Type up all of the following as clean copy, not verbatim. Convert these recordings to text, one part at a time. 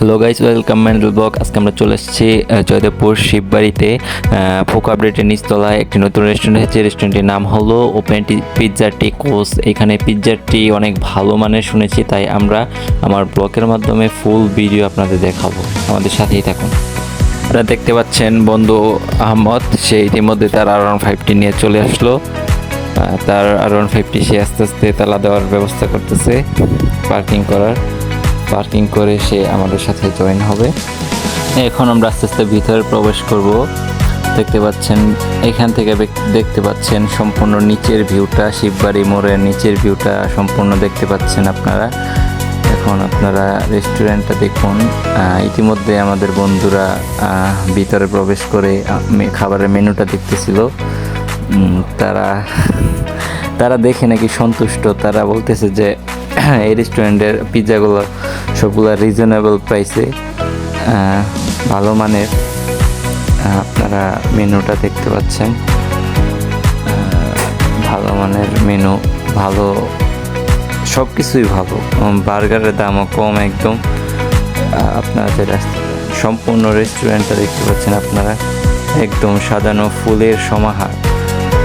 Hello guys, welcome Mindal blog. আজকে আমরা চলে এসেছি জয়দেবপুর শিববাড়িতে ফোক আপডেটের নিচতলায় একটি নতুন রেস্টুরেন্ট হয়েছে। রেস্টুরেন্টের নাম হলো ওপেন পিৎজা টেকোস। এখানে পিৎজাটি অনেক ভালো মানের শুনেছি, তাই আমরা আমার ব্লগের মাধ্যমে ফুল ভিডিও আপনাদের দেখাবো। আমাদের সাথেই থাকুন। আপনারা দেখতে পাচ্ছেন বন্ধু আহমদ, সে ইতিমধ্যে তার R15টি নিয়ে চলে আসলো। তার R15টি সে আস্তে আস্তে তালা দেওয়ার ব্যবস্থা করতেছে, পার্কিং করে সে আমাদের সাথে জয়েন হবে। এখন আমরা আস্তে আস্তে ভিতরে প্রবেশ করব। দেখতে পাচ্ছেন, এখান থেকে দেখতে পাচ্ছেন সম্পূর্ণ নিচের ভিউটা, শিববাড়ি মোড়ের নিচের ভিউটা সম্পূর্ণ দেখতে পাচ্ছেন আপনারা। এখন আপনারা রেস্টুরেন্টটা দেখুন। ইতিমধ্যে আমাদের বন্ধুরা ভিতরে প্রবেশ করে খাবারের মেনুটা দেখতেছিল। তারা দেখে নাকি সন্তুষ্ট। তারা বলতেছে যে এই রেস্টুরেন্টের পিৎজাগুলো সবগুলো রিজনেবল প্রাইসে, ভালো মানের। আপনারা মেনুটা দেখতে পাচ্ছেন, ভালো মানের মেনু, ভালো সব কিছুই ভালো। বার্গারের দামও কম একদম। আপনারা যে সম্পূর্ণ রেস্টুরেন্টটা দেখতে পাচ্ছেন আপনারা, একদম সাজানো ফুলের সমাহার।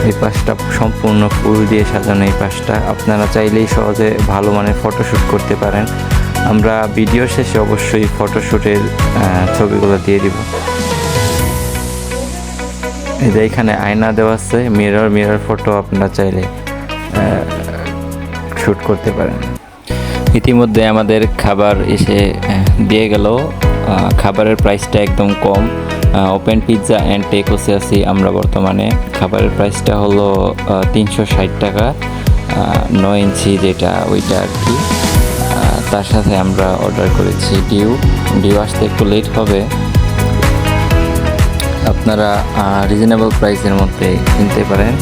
এই পাশটা সম্পূর্ণ ফুল দিয়ে সাজানো। এই পাশটা আপনারা চাইলেই সহজে ভালো মানের ফটোশ্যুট করতে পারেন। আমরা ভিডিও শেষে অবশ্যই ফটোশ্যুটের ছবিগুলো দিয়ে দিব। এই যে এখানে আয়না দেওয়া আছে, মিরর ফটো আপনারা চাইলে শ্যুট করতে পারেন। ইতিমধ্যে আমাদের খাবার এসে দিয়ে গেল। খাবারের প্রাইসটা একদম কম। ওপেন পিৎজা অ্যান্ড টেকোসে আছি আমরা বর্তমানে। খাবারের প্রাইসটা হলো 360 টাকা, 9 ইঞ্চি যেটা ওইটা আর কি। তার সাথে আমরা অর্ডার করেছি ডিউ আসতে একটু লেট হবে। আপনারা রিজনেবল প্রাইসের মধ্যে কিনতে পারেন।